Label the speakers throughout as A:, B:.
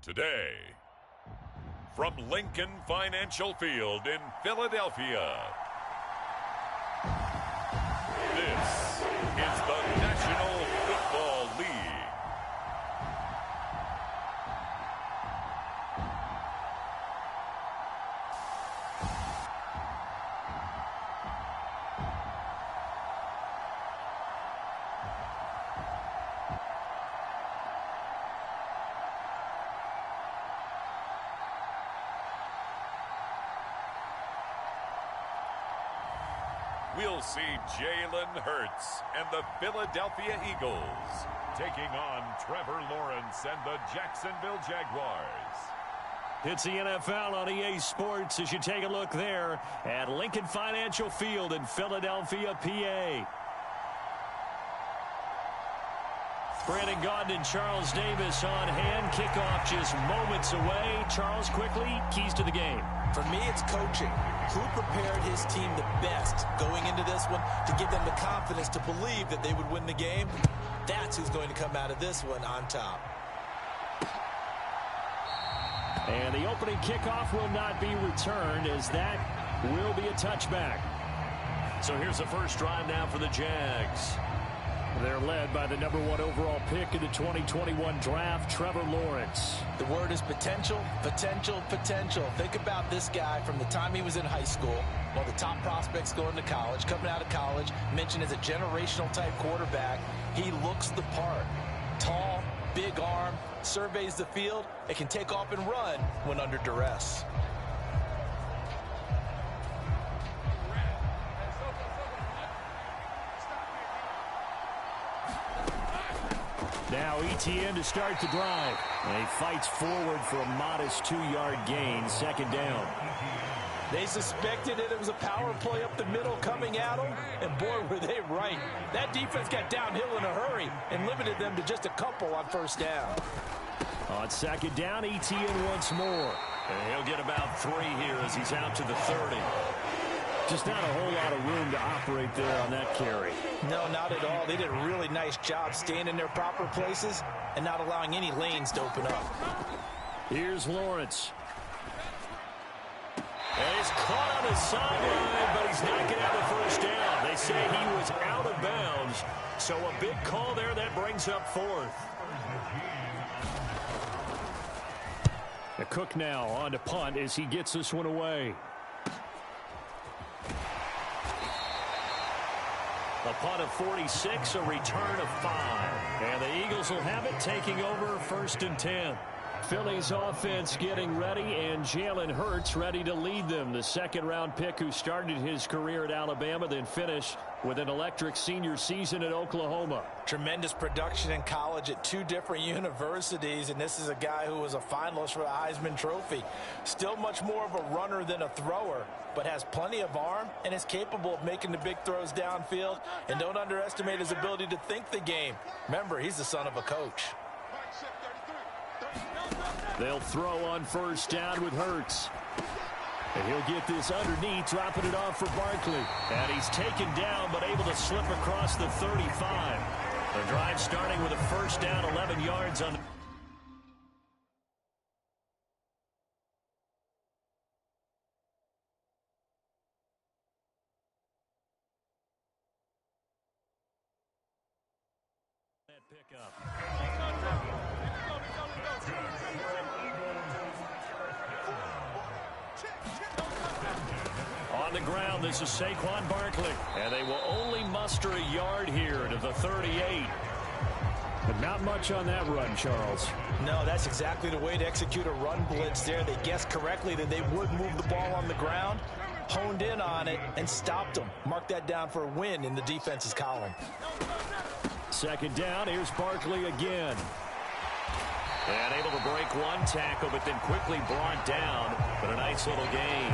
A: Today, from Lincoln Financial Field in Philadelphia, this is the National Football League. We'll see Jalen Hurts and the Philadelphia Eagles taking on Trevor Lawrence and the Jacksonville Jaguars.
B: It's the NFL on EA Sports as you take a look there at Lincoln Financial Field in Philadelphia, PA. Brandon Gaudin and Charles Davis on hand. Kickoff just moments away. Charles, quickly, keys to the game.
C: For me, it's coaching. Who prepared his team the best going into this one to give them the confidence to believe that they would win the game? That's who's going to come out of this one on top.
B: And the opening kickoff will not be returned, as that will be a touchback. So here's the first drive now for the Jags. They're led by the #1 overall pick in the 2021 draft, Trevor Lawrence.
C: The word is potential, potential, potential. Think about this guy from the time he was in high school, one of the top prospects going to college, coming out of college, mentioned as a generational type quarterback. He looks the part. Tall, big arm, surveys the field, and can take off and run when under duress.
B: Now ETN to start the drive. And he fights forward for a modest 2-yard gain, second down.
C: They suspected it was a power play up the middle coming at them, and boy, were they right. That defense got downhill in a hurry and limited them to just a couple on first down.
B: On second down, ETN once more. And he'll get about 3 here as he's out to the 30. Just not a whole lot of room to operate there on that carry.
C: No, not at all. They did a really nice job staying in their proper places and not allowing any lanes to open up.
B: Here's Lawrence. And he's caught on his sideline, but he's not going to have the first down. They say he was out of bounds, so a big call there that brings up 4th. The Cook now on to punt as he gets this one away. A punt of 46, a return of 5. And the Eagles will have it, taking over 1st and 10. Philly's offense getting ready, and Jalen Hurts ready to lead them. The second-round pick who started his career at Alabama, then finished with an electric senior season at Oklahoma.
C: Tremendous production in college at 2 different universities, and this is a guy who was a finalist for the Heisman Trophy. Still much more of a runner than a thrower, but has plenty of arm and is capable of making the big throws downfield. And don't underestimate his ability to think the game. Remember, he's the son of a coach.
B: They'll throw on first down with Hurts. And he'll get this underneath, dropping it off for Barkley. And he's taken down, but able to slip across the 35. The drive starting with a first down, 11 yards on the... pickup. On the ground, this is Saquon Barkley. And they will only muster a yard here to the 38. But not much on that run, Charles.
C: No, that's exactly the way to execute a run blitz there. They guessed correctly that they would move the ball on the ground, honed in on it, and stopped them. Mark that down for a win in the defense's column.
B: Second down, here's Barkley again. And able to break one tackle, but then quickly brought down. But a nice little gain.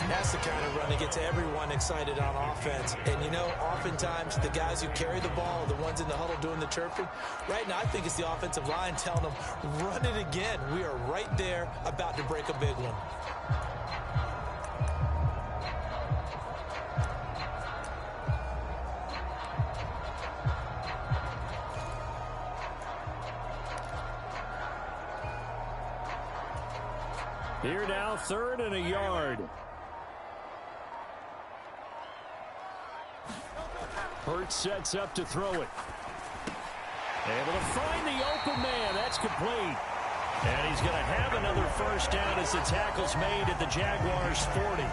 C: That's the kind of run that gets everyone excited on offense. And, you know, oftentimes the guys who carry the ball are the ones in the huddle doing the chirping. Right now, I think it's the offensive line telling them, run it again. We are right there about to break a big one.
B: Here now, 3rd and a yard. Hurts sets up to throw it. Able to find the open man. That's complete. And he's going to have another first down as the tackle's made at the Jaguars' 40.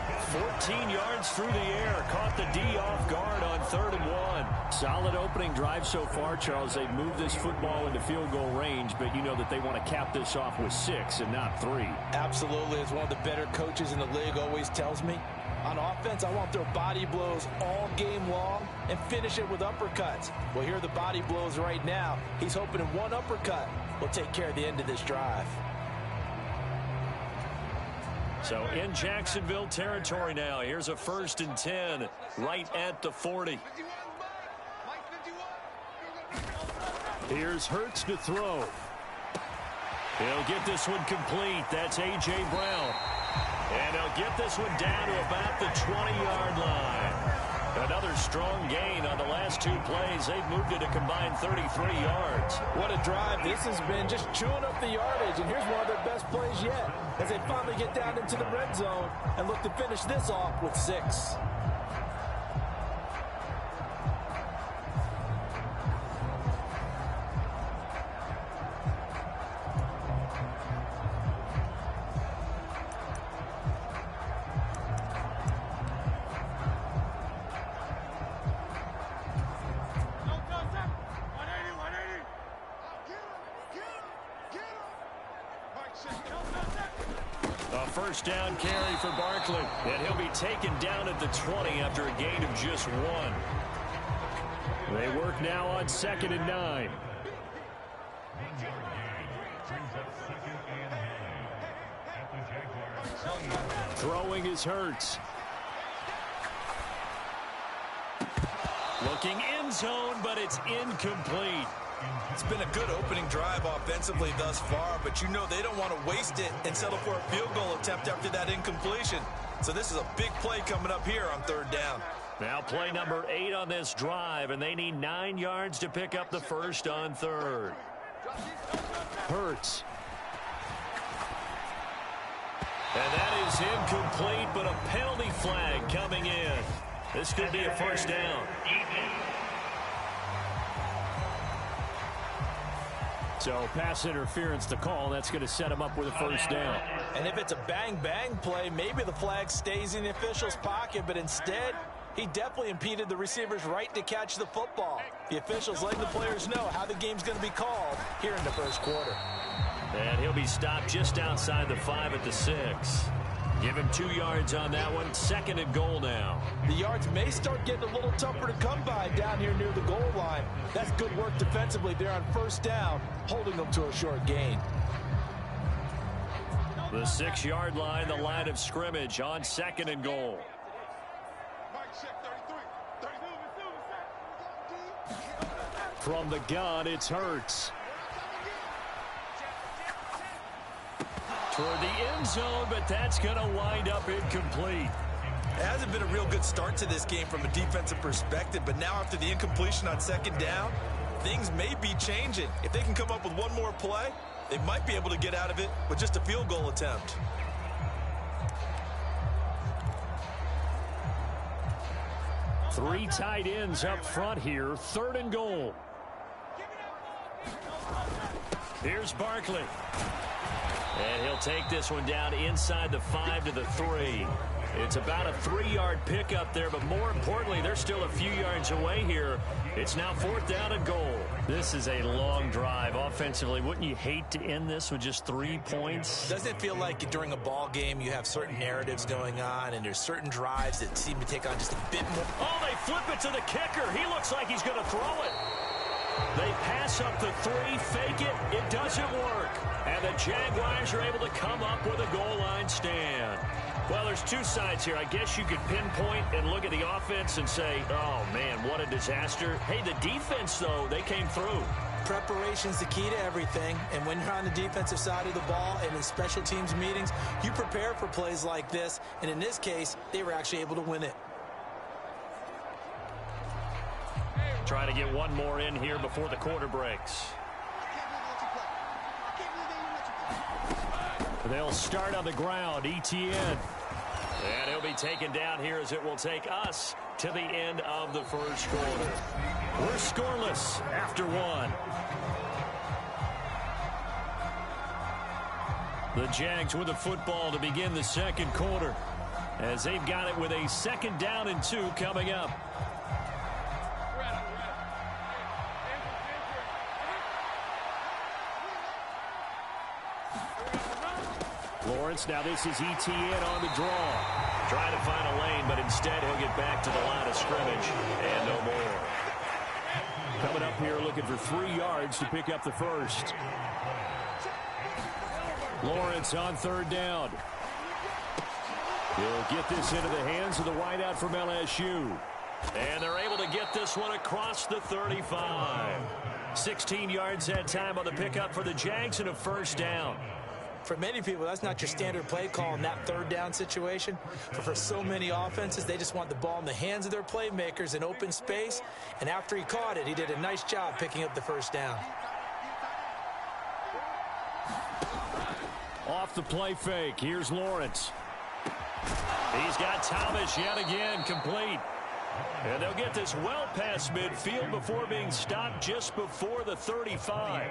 B: 14 yards through the air. Caught the D off guard on 3rd and 1. Solid opening drive so far, Charles. They've moved this football into field goal range, but you know that they want to cap this off with 6 and not 3.
C: Absolutely. As one of the better coaches in the league always tells me, on offense, I want to throw body blows all game long and finish it with uppercuts. Well, here are the body blows right now. He's hoping in one uppercut will take care of the end of this drive.
B: So in Jacksonville territory now. Here's a 1st and 10 right at the 40. Here's Hurts to throw. He'll get this one complete. That's A.J. Brown. And he'll get this one down to about the 20-yard line. Another strong gain on the last 2 plays. They've moved it a combined 33 yards.
C: What a drive this has been, just chewing up the yardage. And here's one of their best plays yet as they finally get down into the red zone and look to finish this off with 6.
B: First down carry for Barkley. And he'll be taken down at the 20 after a gain of just 1. They work now on 2nd and 9. Throwing is Hurts. Looking end zone, but it's incomplete.
C: It's been a good opening drive offensively thus far, but you know they don't want to waste it and settle for a field goal attempt after that incompletion. So this is a big play coming up here on 3rd down.
B: Now play number 8 on this drive, and they need 9 yards to pick up the first on 3rd. Hurts. And that is incomplete, but a penalty flag coming in. This could be a first down. So pass interference to call. That's going to set him up with a first down.
C: And if it's a bang-bang play, maybe the flag stays in the official's pocket, but instead, he definitely impeded the receiver's right to catch the football. The officials letting the players know how the game's going to be called here in the first quarter.
B: And he'll be stopped just outside the 5 at the 6. Give him 2 yards on that one. 2nd and goal now.
C: The yards may start getting a little tougher to come by down here near the goal line. That's good work defensively there on first down, holding them to a short gain.
B: The 6-yard line, the line of scrimmage on 2nd and goal. From the gun, it's Hurts. Toward the end zone, but that's going to wind up incomplete.
C: It hasn't been a real good start to this game from a defensive perspective, but now after the incompletion on 2nd down, things may be changing. If they can come up with one more play, they might be able to get out of it with just a field goal attempt.
B: Three tight ends up front here. 3rd and goal. Here's Barkley. And he'll take this one down inside the 5 to the 3. It's about a 3-yard pickup there, but more importantly, they're still a few yards away here. It's now 4th down and goal. This is a long drive offensively. Wouldn't you hate to end this with just 3 points?
C: Doesn't it feel like during a ball game you have certain narratives going on and there's certain drives that seem to take on just a bit more?
B: Oh, they flip it to the kicker. He looks like he's going to throw it. They pass up the 3, fake it. It doesn't work. And the Jaguars are able to come up with a goal line stand. Well, there's 2 sides here. I guess you could pinpoint and look at the offense and say, oh, man, what a disaster. Hey, the defense, though, they came through.
C: Preparation's the key to everything. And when you're on the defensive side of the ball and in special teams meetings, you prepare for plays like this. And in this case, they were actually able to win it.
B: Trying to get one more in here before the quarter breaks. They'll start on the ground. ETN. And he'll be taken down here as it will take us to the end of the first quarter. We're scoreless after one. The Jags with the football to begin the second quarter, as they've got it with a 2nd down and 2 coming up. Lawrence, now this is ETN on the draw. Trying to find a lane, but instead he'll get back to the line of scrimmage and no more. Coming up here looking for 3 yards to pick up the first. Lawrence on 3rd down. He'll get this into the hands of the wideout from LSU. And they're able to get this one across the 35. 16 yards that time on the pickup for the Jags and a 1st down.
C: For many people, that's not your standard play call in that 3rd down situation. But for so many offenses, they just want the ball in the hands of their playmakers in open space. And after he caught it, he did a nice job picking up the 1st down.
B: Off the play fake, here's Lawrence. He's got Thomas yet again, complete. And they'll get this well past midfield before being stopped just before the 35.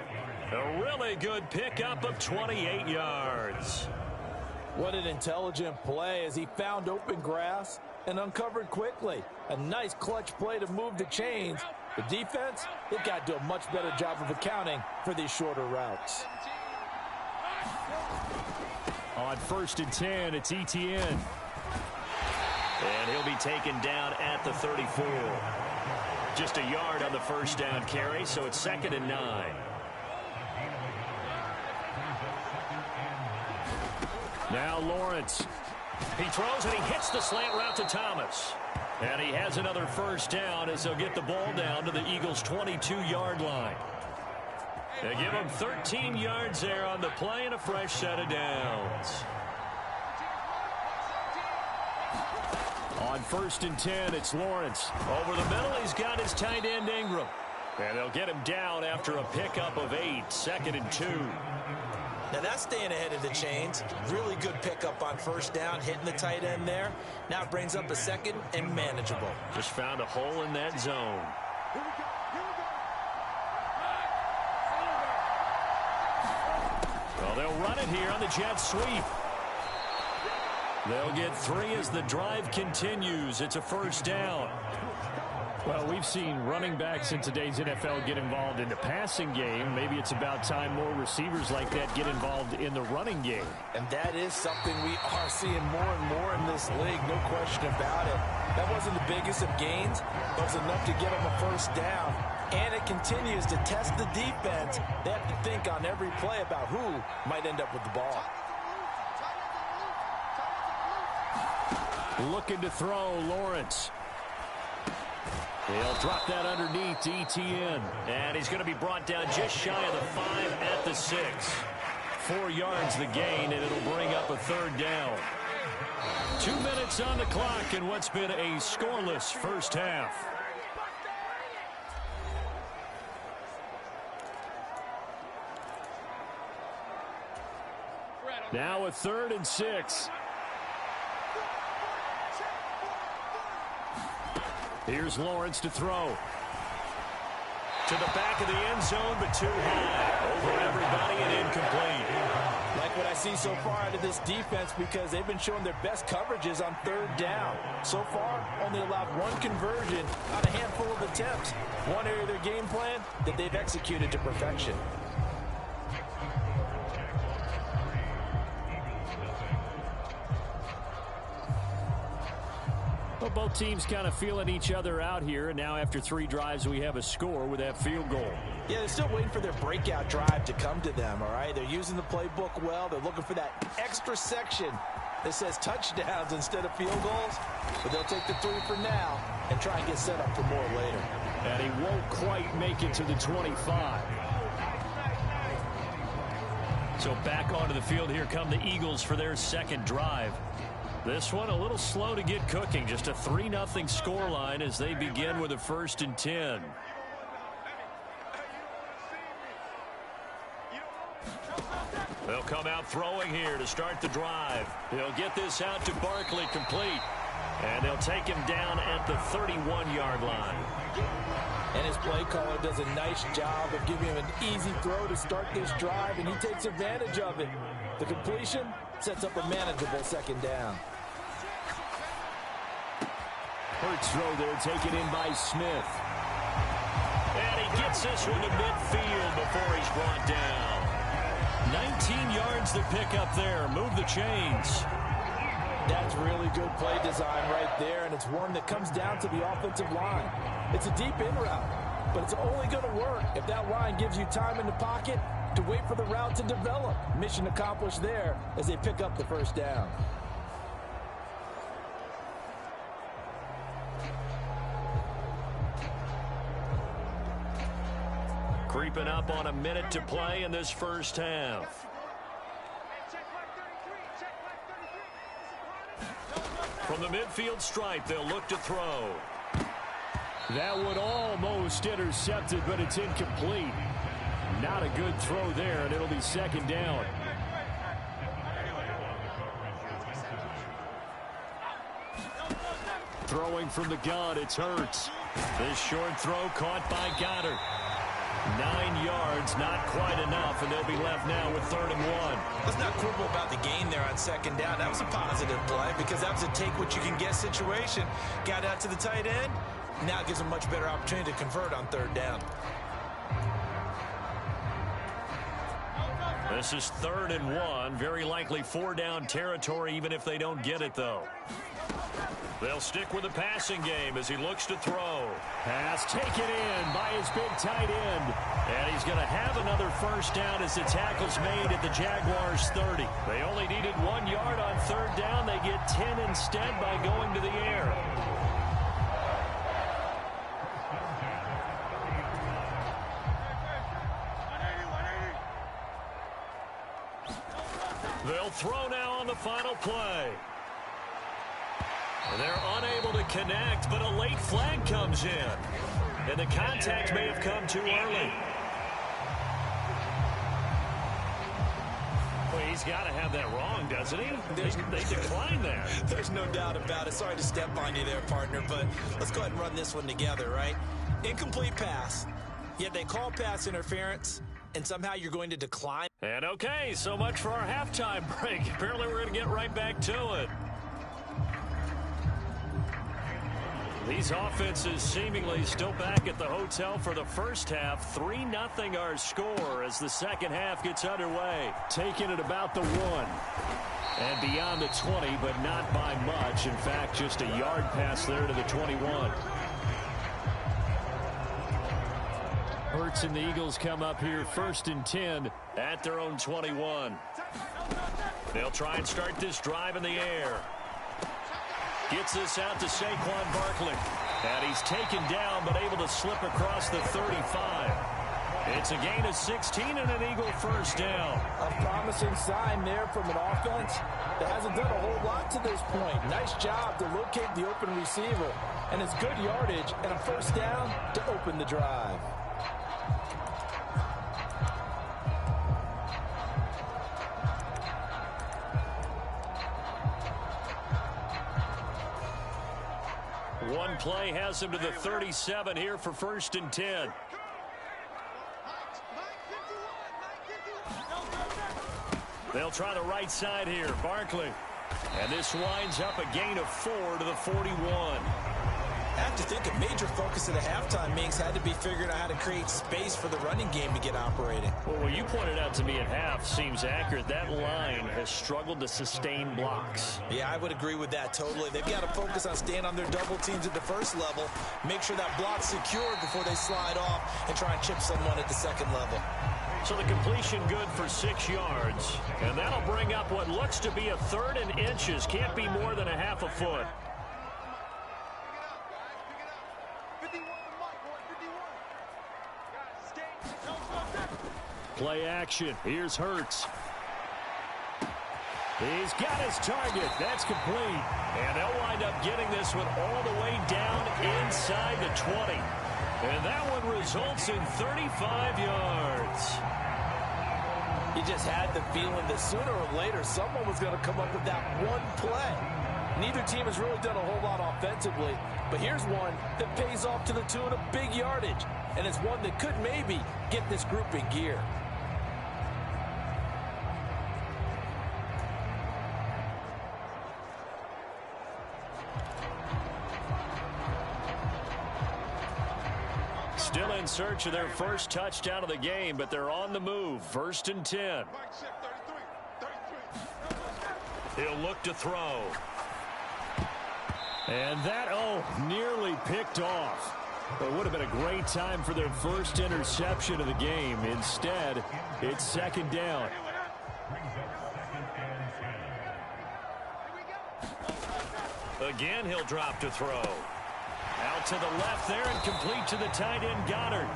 B: A really good pickup of 28 yards.
D: What an intelligent play as he found open grass and uncovered quickly. A nice clutch play to move the chains. The defense, they've got to do a much better job of accounting for these shorter routes.
B: On 1st and 10, it's ETN. And he'll be taken down at the 34. Just a yard on the 1st down carry, so it's 2nd and 9. Now Lawrence. He throws and he hits the slant route to Thomas. And he has another 1st down as they'll get the ball down to the Eagles' 22-yard line. They give him 13 yards there on the play and a fresh set of downs. On 1st and 10, it's Lawrence. Over the middle, he's got his tight end Ingram. And they'll get him down after a pickup of 8, 2nd and 2.
C: Now that's staying ahead of the chains. Really good pickup on 1st down, hitting the tight end there. Now it brings up a 2nd and manageable.
B: Just found a hole in that zone. Well, they'll run it here on the jet sweep. They'll get 3 as the drive continues. It's a 1st down. Well, we've seen running backs in today's NFL get involved in the passing game. Maybe it's about time more receivers like that get involved in the running game.
D: And that is something we are seeing more and more in this league, no question about it. That wasn't the biggest of gains, but it was enough to get them a 1st down. And it continues to test the defense. They have to think on every play about who might end up with the ball.
B: Looking to throw, Lawrence. He'll drop that underneath to ETN. And he's going to be brought down just shy of the 5 at the 6. 4 yards the gain, and it'll bring up a 3rd down. 2 minutes on the clock in what's been a scoreless first half. Now a 3rd and 6. Here's Lawrence to throw. To the back of the end zone, but too high. Over everybody and incomplete.
D: Like what I see so far out of this defense, because they've been showing their best coverages on 3rd down. So far, only allowed 1 conversion on a handful of attempts. One area of their game plan that they've executed to perfection.
B: Well, both teams kind of feeling each other out here, and now after 3 drives, we have a score with that field goal.
D: Yeah, they're still waiting for their breakout drive to come to them, all right? They're using the playbook well. They're looking for that extra section that says touchdowns instead of field goals. But they'll take the 3 for now and try and get set up for more later.
B: And he won't quite make it to the 25. So back onto the field, here come the Eagles for their 2nd drive. This one a little slow to get cooking. Just a 3-0 scoreline as they begin with a 1st and 10. They'll come out throwing here to start the drive. He'll get this out to Barkley complete. And they'll take him down at the 31-yard line.
D: And his play caller does a nice job of giving him an easy throw to start this drive, and he takes advantage of it. The completion sets up a manageable second down.
B: Hurts throw there, taken in by Smith. And he gets this one to midfield before he's brought down. 19 yards to pick up there. Move the chains.
D: That's really good play design right there, and it's one that comes down to the offensive line. It's a deep in route, but it's only going to work if that line gives you time in the pocket to wait for the route to develop. Mission accomplished there as they pick up the first down.
B: Creeping up on a minute to play in this first half. From the midfield stripe, they'll look to throw. That one almost intercepted, but it's incomplete. Not a good throw there, and it'll be second down. Throwing from the gun, it's Hurts. This short throw caught by Goddard. 9 yards, not quite enough, and they'll be left now with 3rd and 1.
C: Let's not quibble about the gain there on second down. That was a positive play because that was a take-what-you-can-get situation. Got out to the tight end. Now it gives them much better opportunity to convert on 3rd down.
B: This is 3rd and 1. Very likely 4-down territory, even if they don't get it, though. They'll stick with the passing game as he looks to throw. Pass taken in by his big tight end. And he's going to have another first down as the tackle's made at the Jaguars' 30. They only needed 1 yard on 3rd down. They get 10 instead by going to the air. They'll throw now on the final play. They're unable to connect, but a late flag comes in. And the contact may have come too early. Well, he's got to have that wrong, doesn't he? They declined there.
C: There's no doubt about it. Sorry to step on you there, partner, but let's go ahead and run this one together, right? Incomplete pass, yet they call pass interference, and somehow you're going to decline.
B: And okay, so much for our halftime break. Apparently we're going to get right back to it. These offenses seemingly still back at the hotel for the first half. 3-0 our score as the second half gets underway. Taking it about the 1. And beyond the 20, but not by much. In fact, just a yard pass there to the 21. Hurts and the Eagles come up here 1st and 10 at their own 21. They'll try and start this drive in the air. Gets this out to Saquon Barkley. And he's taken down, but able to slip across the 35. It's a gain of 16 and an Eagle first down.
D: A promising sign there from an offense that hasn't done a whole lot to this point. Nice job to locate the open receiver. And it's good yardage and a first down to open the drive.
B: One play has him to the 37 here for 1st and 10. They'll try the right side here. Barkley. And this winds up a gain of 4 to the 41.
C: I have to think a major focus of the halftime meetings had to be figuring out how to create space for the running game to get operating.
B: Well, what you pointed out to me at half seems accurate. That line has struggled to sustain blocks.
C: Yeah, I would agree with that totally. They've got to focus on staying on their double teams at the first level, make sure that block's secured before they slide off and try and chip someone at the second level.
B: So the completion good for 6 yards. And that'll bring up what looks to be a 3rd and inches. Can't be more than a half a foot. Play action. Here's Hurts. He's got his target. That's complete. And they'll wind up getting this one all the way down inside the 20. And that one results in 35 yards.
D: You just had the feeling that sooner or later someone was going to come up with that one play. Neither team has really done a whole lot offensively, but here's one that pays off to the tune of big yardage, and it's one that could maybe get this group in gear.
B: Still in search of their first touchdown of the game, but they're on the move. 1st and 10. He'll look to throw. And that, nearly picked off. It would have been a great time for their first interception of the game. Instead, it's 2nd down. Again, he'll drop to throw. Out to the left there and complete to the tight end, Goddard.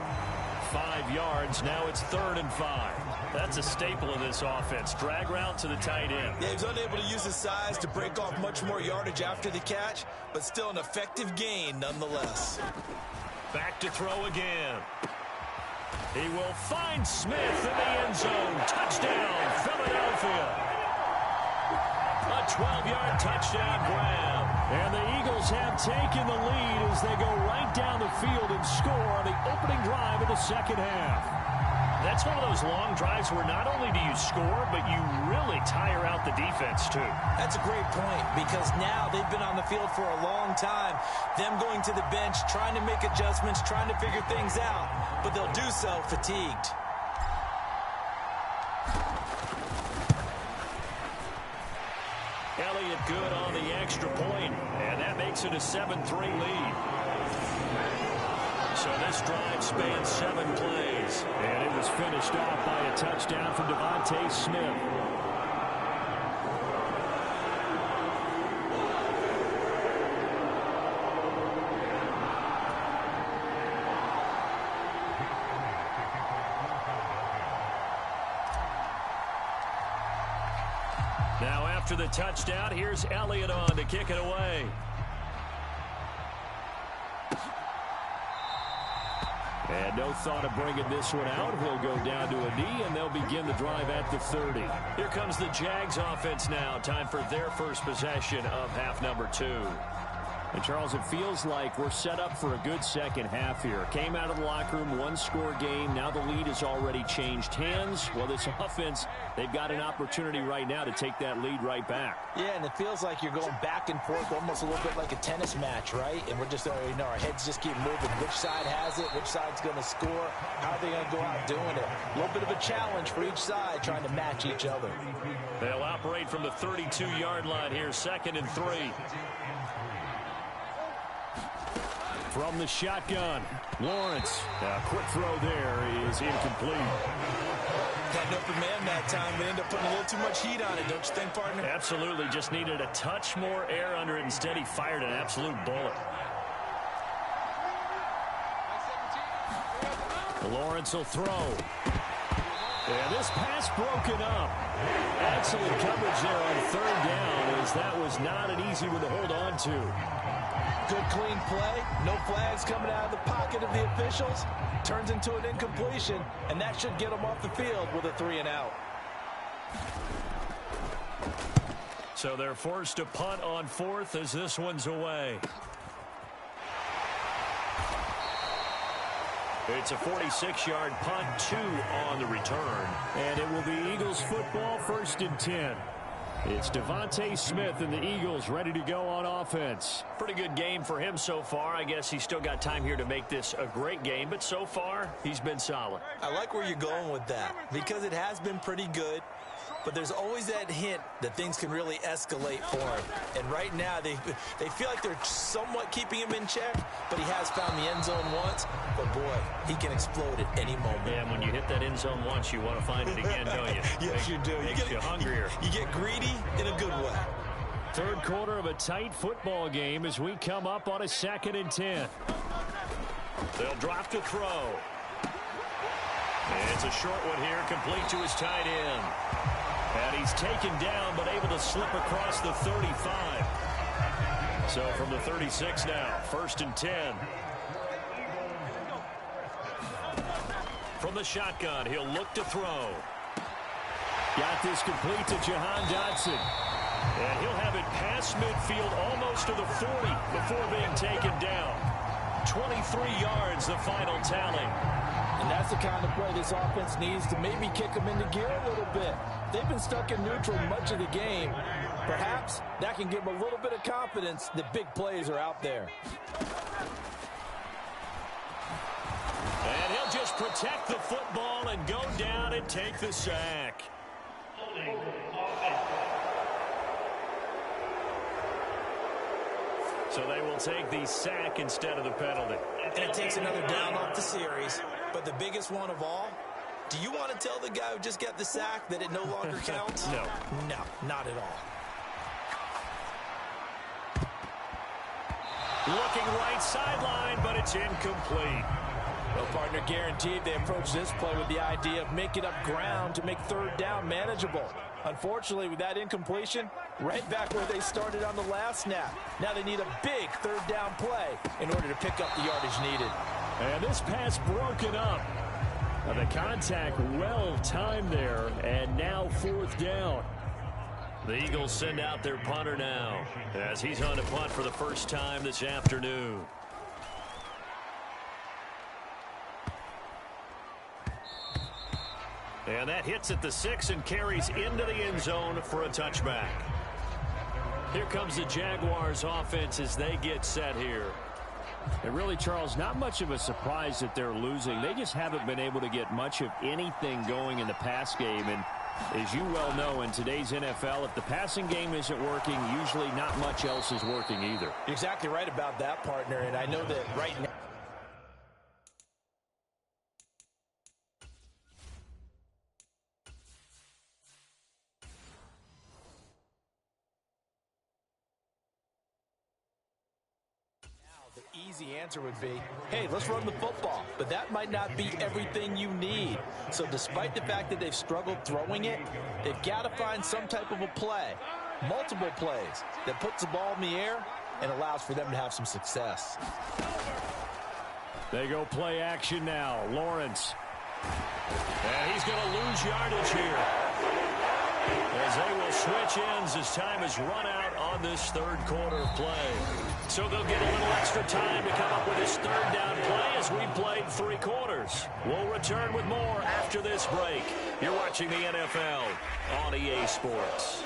B: 5 yards. Now it's 3rd and 5. That's a staple of this offense. Drag route to the tight end.
D: Yeah, he was unable to use his size to break off much more yardage after the catch, but still an effective gain nonetheless.
B: Back to throw again. He will find Smith in the end zone. Touchdown, Philadelphia. A 12-yard touchdown grab. And the Eagles have taken the lead as they go right down the field and score on the opening drive of the second half. That's one of those long drives where not only do you score, but you really tire out the defense, too.
D: That's a great point, because now they've been on the field for a long time. Them going to the bench, trying to make adjustments, trying to figure things out, but they'll do so fatigued.
B: Elliott good on the extra point, and that makes it a 7-3 lead. So this drive spans 7 plays, and it was finished off by a touchdown from Devontae Smith. Now after the touchdown, here's Elliott on to kick it away. And no thought of bringing this one out. He'll go down to a knee, and they'll begin the drive at the 30. Here comes the Jags offense now. Time for their first possession of half number 2. And, Charles, it feels like we're set up for a good second half here. Came out of the locker room, 1-score game. Now the lead has already changed hands. Well, this offense, they've got an opportunity right now to take that lead right back.
D: Yeah, and it feels like you're going back and forth, almost a little bit like a tennis match, right? And we're just, our heads just keep moving. Which side has it? Which side's going to score? How are they going to go out doing it? A little bit of a challenge for each side, trying to match each other.
B: They'll operate from the 32-yard line here, 2nd and 3. From the shotgun, Lawrence. Quick throw there is incomplete.
D: Got an open man that time, but ended up putting a little too much heat on it, don't you think, partner?
B: Absolutely. Just needed a touch more air under it. Instead, he fired an absolute bullet. Lawrence will throw. And this pass broken up. Excellent coverage there on 3rd down, as that was not an easy one to hold on to.
D: Good clean play. No flags coming out of the pocket of the officials. Turns into an incompletion, and that should get them off the field with a 3-and-out.
B: So they're forced to punt on 4th as this one's away. It's a 46-yard punt, 2 on the return. And it will be Eagles football, 1st and 10. It's Devontae Smith and the Eagles ready to go on offense. Pretty good game for him so far. I guess he's still got time here to make this a great game, but so far, he's been solid.
D: I like where you're going with that, because it has been pretty good, but there's always that hint that things can really escalate for him. And right now, they feel like they're somewhat keeping him in check, but he has found the end zone once. But, boy, he can explode at any moment.
B: Yeah, when you hit that end zone once, you want to find it again, don't you?
D: Yes, you do.
B: Makes you hungrier.
D: You get greedy in a good way.
B: 3rd quarter of a tight football game as we come up on a 2nd and 10. They'll drop to throw. And it's a short one here, complete to his tight end. And he's taken down, but able to slip across the 35. So from the 36 now, 1st and 10. From the shotgun, he'll look to throw. Got this complete to Jahan Dotson. And he'll have it past midfield almost to the 40 before being taken down. 23 yards, the final tally.
D: And that's the kind of play this offense needs to maybe kick them into gear a little bit. They've been stuck in neutral much of the game. Perhaps that can give them a little bit of confidence that big plays are out there.
B: And he'll just protect the football and go down and take the sack. So they will take the sack instead of the penalty.
C: And it takes another down off the series. But the biggest one of all, do you want to tell the guy who just got the sack that it no longer counts?
B: No.
C: No, not at all.
B: Looking right sideline, but it's incomplete.
D: Well, partner, guaranteed they approach this play with the idea of making up ground to make third down manageable. Unfortunately, with that incompletion, right back where they started on the last snap. Now they need a big third down play in order to pick up the yardage needed.
B: And this pass broken up. The contact well timed there, and now fourth down. The Eagles send out their punter now as he's on to punt for the first time this afternoon. And that hits at the 6 and carries into the end zone for a touchback. Here comes the Jaguars offense as they get set here.
E: And really, Charles, not much of a surprise that they're losing. They just haven't been able to get much of anything going in the pass game. And as you well know, in today's NFL, if the passing game isn't working, usually not much else is working either.
D: You're exactly right about that, partner. And I know that right now, the answer would be, hey, let's run the football. But that might not be everything you need. So despite the fact that they've struggled throwing it, they've got to find some type of a play, multiple plays, that puts the ball in the air and allows for them to have some success.
B: They go play action now. Lawrence. And he's going to lose yardage here, as they will switch ends as time is run out on this third quarter of play. So they'll get a little extra time to come up with this third down play as we played 3 quarters. We'll return with more after this break. You're watching the NFL on EA Sports.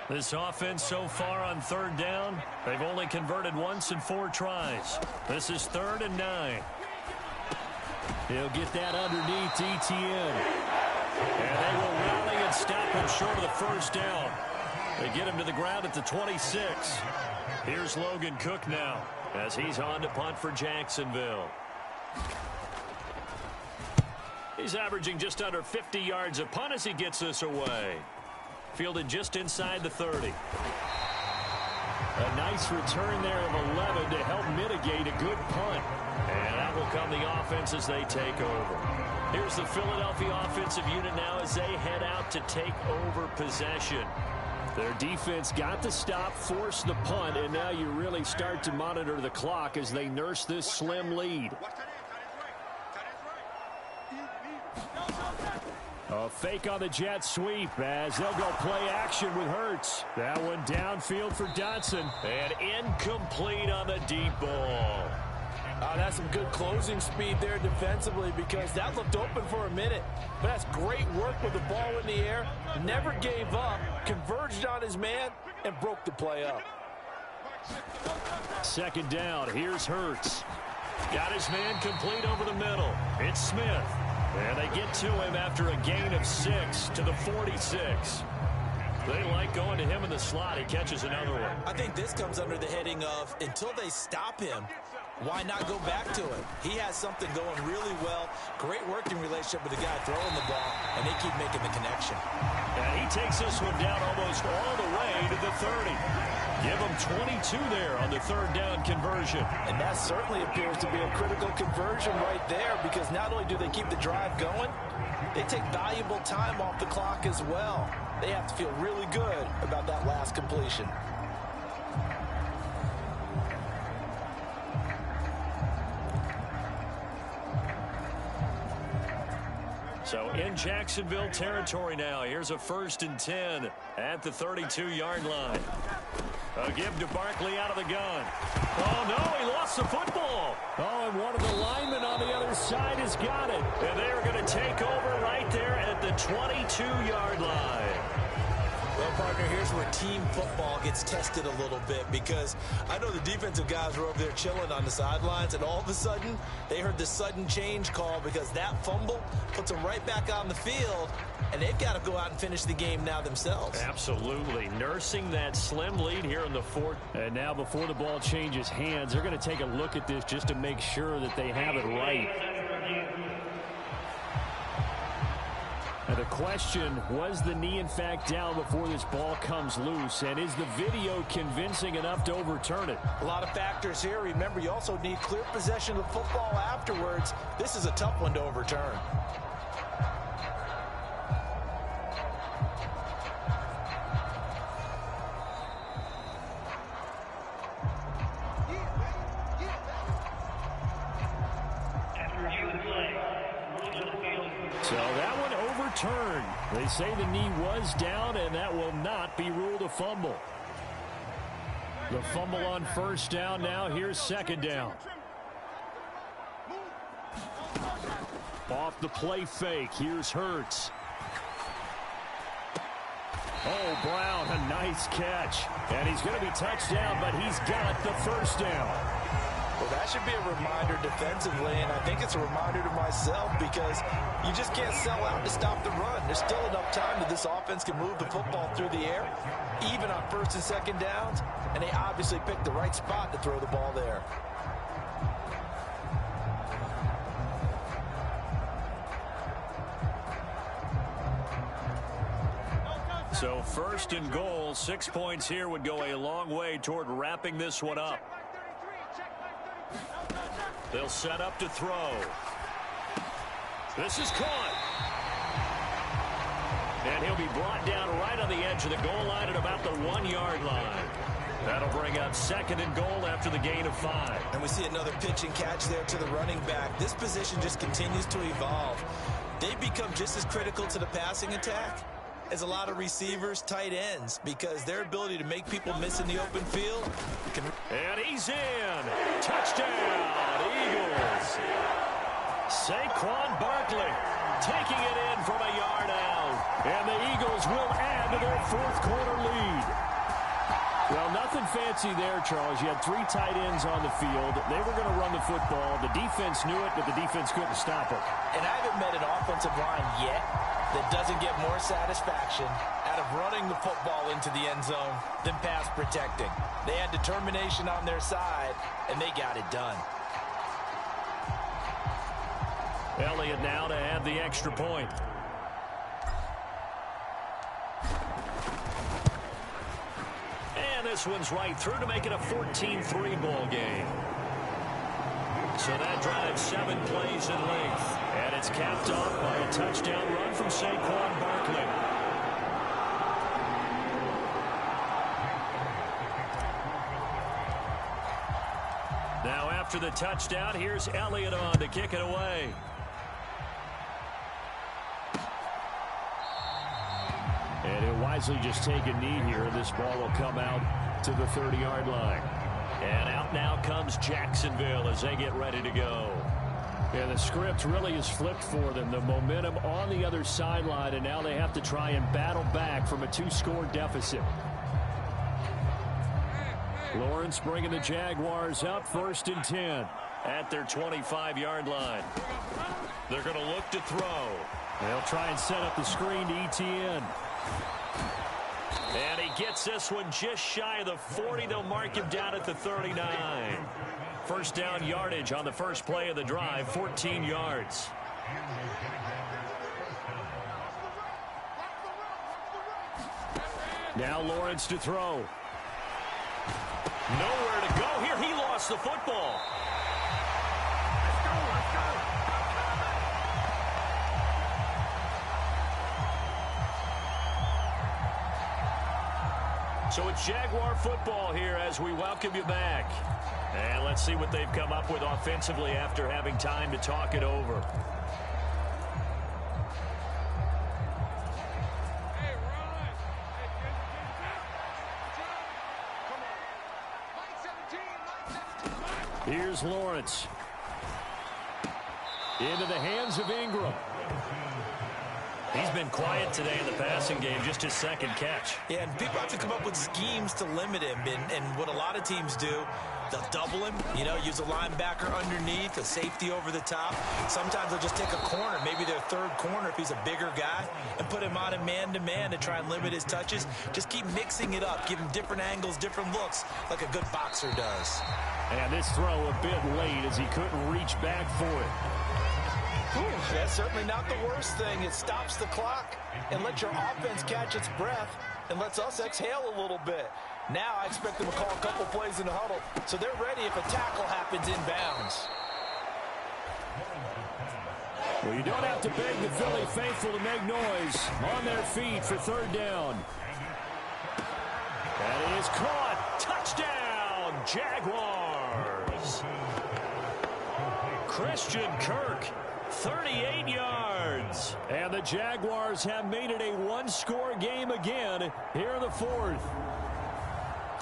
B: This offense so far on third down, they've only converted once in 4 tries. This is 3rd and 9. He'll get that underneath Etienne. And they will rally and stop him short of the first down. They get him to the ground at the 26. Here's Logan Cook now as he's on to punt for Jacksonville. He's averaging just under 50 yards a punt as he gets this away. Fielded just inside the 30. A nice return there of 11 to help mitigate a good punt. And that will come the offense as they take over. Here's the Philadelphia offensive unit now as they head out to take over possession.
E: Their defense got the stop, forced the punt, and now you really start to monitor the clock as they nurse this slim lead. A fake on the jet sweep as they'll go play action with Hurts. That one downfield for Dotson.
B: And incomplete on the deep ball.
D: That's some good closing speed there defensively, because that looked open for a minute. But that's great work with the ball in the air. Never gave up, converged on his man, and broke the play up.
B: 2nd down. Here's Hurts. Got his man complete over the middle. It's Smith. And they get to him after a gain of 6 to the 46. They like going to him in the slot. He catches another one.
C: I think this comes under the heading of, until they stop him, why not go back to him? He has something going really well. Great working relationship with the guy throwing the ball, and they keep making the connection.
B: And he takes this one down almost all the way to the 30. Give him 22 there on the 3rd down conversion.
D: And that certainly appears to be a critical conversion right there, because not only do they keep the drive going, they take valuable time off the clock as well. They have to feel really good about that last completion.
B: So in Jacksonville territory now. Here's a 1st and 10 at the 32-yard line. A give to Barkley out of the gun. Oh, no, he lost the football. Oh, and one of the linemen on the other side has got it. And they are going to take over right there at the 22-yard line.
D: Well, partner, here's where team football gets tested a little bit, because I know the defensive guys were over there chilling on the sidelines, and all of a sudden they heard the sudden change call because that fumble puts them right back on the field, and they've got to go out and finish the game now themselves.
B: Absolutely. Nursing that slim lead here in the 4th. And now before the ball changes hands, they're going to take a look at this just to make sure that they have it right. And the question, was the knee in fact down before this ball comes loose? And is the video convincing enough to overturn it?
D: A lot of factors here. Remember, you also need clear possession of the football afterwards. This is a tough one to overturn.
B: So that one overturned. They say the knee was down, and that will not be ruled a fumble. The fumble on 1st down now. Here's 2nd down. Off the play fake. Here's Hurts. Oh, Brown, a nice catch. And he's going to be touched down, but he's got the 1st down.
D: Well, that should be a reminder defensively, and I think it's a reminder to myself, because you just can't sell out to stop the run. There's still enough time that this offense can move the football through the air, even on 1st and 2nd downs, and they obviously picked the right spot to throw the ball there.
B: So 1st and goal, 6 points here would go a long way toward wrapping this one up. They'll set up to throw. This is caught. And he'll be brought down right on the edge of the goal line at about the 1-yard line. That'll bring up 2nd and goal after the gain of 5.
D: And we see another pitch and catch there to the running back. This position just continues to evolve. They've become just as critical to the passing attack as a lot of receivers, tight ends, because their ability to make people miss in the open field can...
B: And he's in. Touchdown, Eagles. Saquon Barkley taking it in from a yard out. And the Eagles will add to their 4th quarter lead. Well, nothing fancy there, Charles. You had 3 tight ends on the field. They were going to run the football. The defense knew it, but the defense couldn't stop it.
D: And I haven't met an offensive line yet that doesn't get more satisfaction out of running the football into the end zone than pass protecting. They had determination on their side, and they got it done.
B: Elliott now to add the extra point. And this one's right through to make it a 14-3 ball game. So that drives 7 plays in length. And it's capped off by a touchdown run from Saquon Barkley. Now after the touchdown, here's Elliott on to kick it away. And he'll wisely just take a knee here. This ball will come out to the 30-yard line. And out now comes Jacksonville as they get ready to go. And the script really is flipped for them. The momentum on the other sideline, and now they have to try and battle back from a 2-score deficit. Lawrence bringing the Jaguars up, 1st and 10 at their 25-yard line. They're going to look to throw. They'll try and set up the screen to ETN. And he gets this one just shy of the 40. They'll mark him down at the 39. 1st down yardage on the first play of the drive, 14 yards. Now Lawrence to throw. Nowhere to go here. He lost the football. So it's Jaguar football here as we welcome you back. And let's see what they've come up with offensively after having time to talk it over. Here's Lawrence. Into the hands of Ingram.
E: He's been quiet today in the passing game, just his second catch.
C: Yeah, and people have to come up with schemes to limit him. And what a lot of teams do, they'll double him, use a linebacker underneath, a safety over the top. Sometimes they'll just take a corner, maybe their third corner if he's a bigger guy, and put him on a man-to-man to try and limit his touches. Just keep mixing it up, give him different angles, different looks, like a good boxer does.
B: And this throw a bit late as he couldn't reach back for it.
D: That's certainly not the worst thing. It stops the clock and lets your offense catch its breath and lets us exhale a little bit. Now I expect them to call a couple plays in the huddle, so they're ready if a tackle happens inbounds.
B: Well, you don't have to beg the Philly faithful to make noise. On their feet for third down. That is caught. Touchdown, Jaguars. Christian Kirk. 38 yards. And the Jaguars have made it a one-score game again here in the fourth.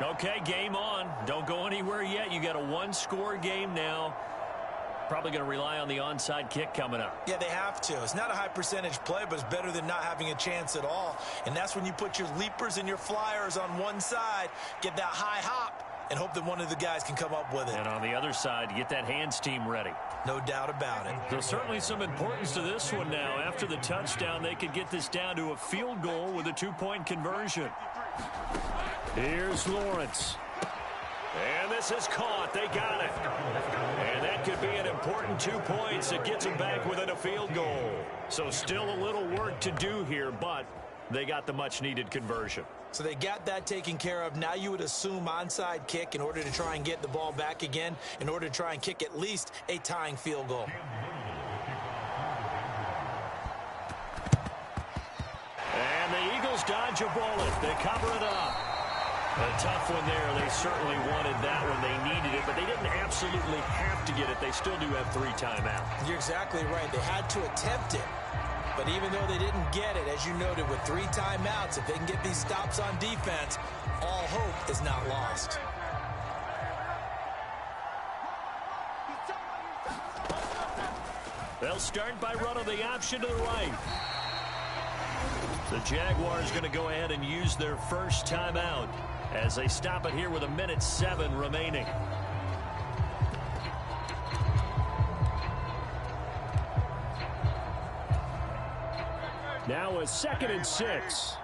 E: Okay, game on. Don't go anywhere yet. You got a one-score game now. Probably going to rely on the onside kick coming up.
C: Yeah, they have to. It's not a high percentage play, but it's better than not having a chance at all. And that's when you put your leapers and your flyers on one side, get that high hop, and hope that one of the guys can come up with it.
E: And on the other side, get that hands team ready.
C: No doubt about it.
E: There's certainly some importance to this one now. After the touchdown, they could get this down to a field goal with a two-point conversion.
B: Here's Lawrence.
E: And this is caught. They got it. And that could be an important 2 points that gets them back within a field goal. So still a little work to do here, but they got the much-needed conversion.
C: So they got that taken care of. Now you would assume onside kick in order to try and get the ball back again, in order to try and kick at least a tying field goal.
B: And the Eagles dodge a bullet. They cover it up.
E: A tough one there. They certainly wanted that when they needed it, but they didn't absolutely have to get it. They still do have 3 timeouts.
C: You're exactly right. They had to attempt it. But even though they didn't get it, as you noted, with 3 timeouts, if they can get these stops on defense, all hope is not lost.
B: They'll start by running the option to the right.
E: The Jaguars going to go ahead and use their first timeout as they stop it here with 1:07 remaining.
B: Now a 2nd and 6.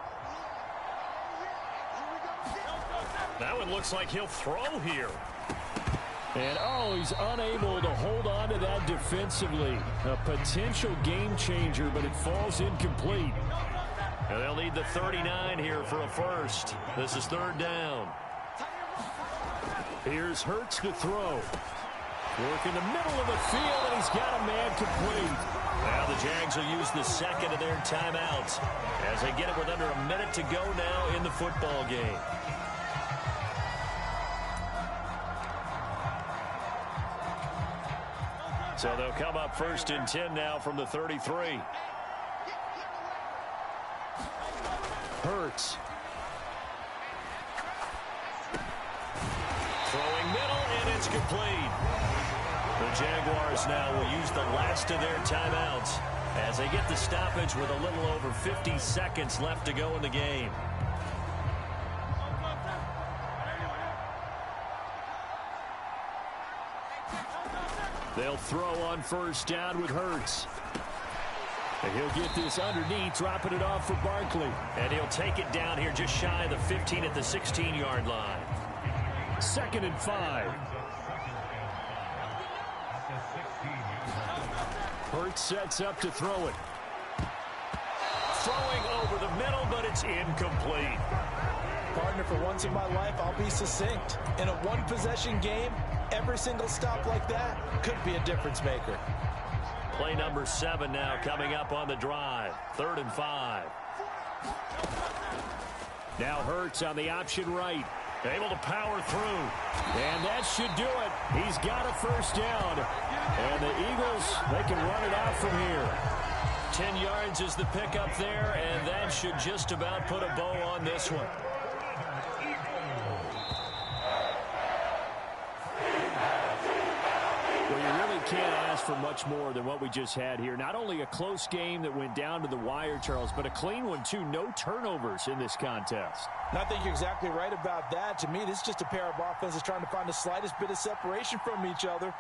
E: That one looks like he'll throw here.
B: And, he's unable to hold on to that defensively. A potential game changer, but it falls incomplete.
E: And they'll need the 39 here for a first. This is 3rd down.
B: Here's Hurts to throw. Work in the middle of the field, and he's got a man complete.
E: Now the Jags will use the second of their timeouts as they get it with under a minute to go now in the football game. So they'll come up 1st and 10 now from the 33.
B: Hurts.
E: Throwing middle, and it's complete. The Jaguars now will use the last of their timeouts as they get the stoppage with a little over 50 seconds left to go in the game.
B: They'll throw on 1st down with Hurts. And he'll get this underneath, dropping it off for Barkley.
E: And he'll take it down here just shy of the 15 at the 16-yard line.
B: 2nd and 5. Hurts sets up to throw it.
E: Throwing over the middle, but it's incomplete.
D: Partner, for once in my life, I'll be succinct. In a one-possession game, every single stop like that could be a difference maker.
E: Play number 7 now coming up on the drive. 3rd and 5.
B: Now Hurts on the option right.
E: Able to power through.
B: And that should do it. He's got a 1st down. And the Eagles, they can run it out from here.
E: 10 yards is the pickup there, and that should just about put a bow on this one.
B: really can't ask for much more than what we just had here. Not only a close game that went down to the wire, Charles, but a clean one, too. No turnovers in this contest.
D: And I think you're exactly right about that. To me, this is just a pair of offenses trying to find the slightest bit of separation from each other.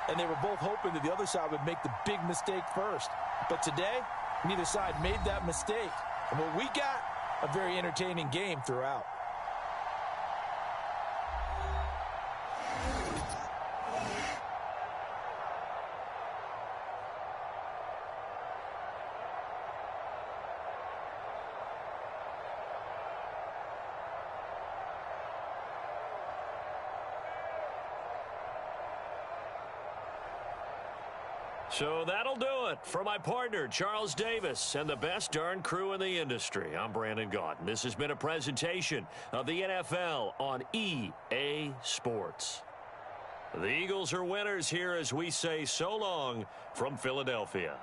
D: And they were both hoping that the other side would make the big mistake first. But today, neither side made that mistake. And what we got, a very entertaining game throughout.
B: So that'll do it for my partner, Charles Davis, and the best darn crew in the industry. I'm Brandon Gaudin. This has been a presentation of the NFL on EA Sports. The Eagles are winners here as we say so long from Philadelphia.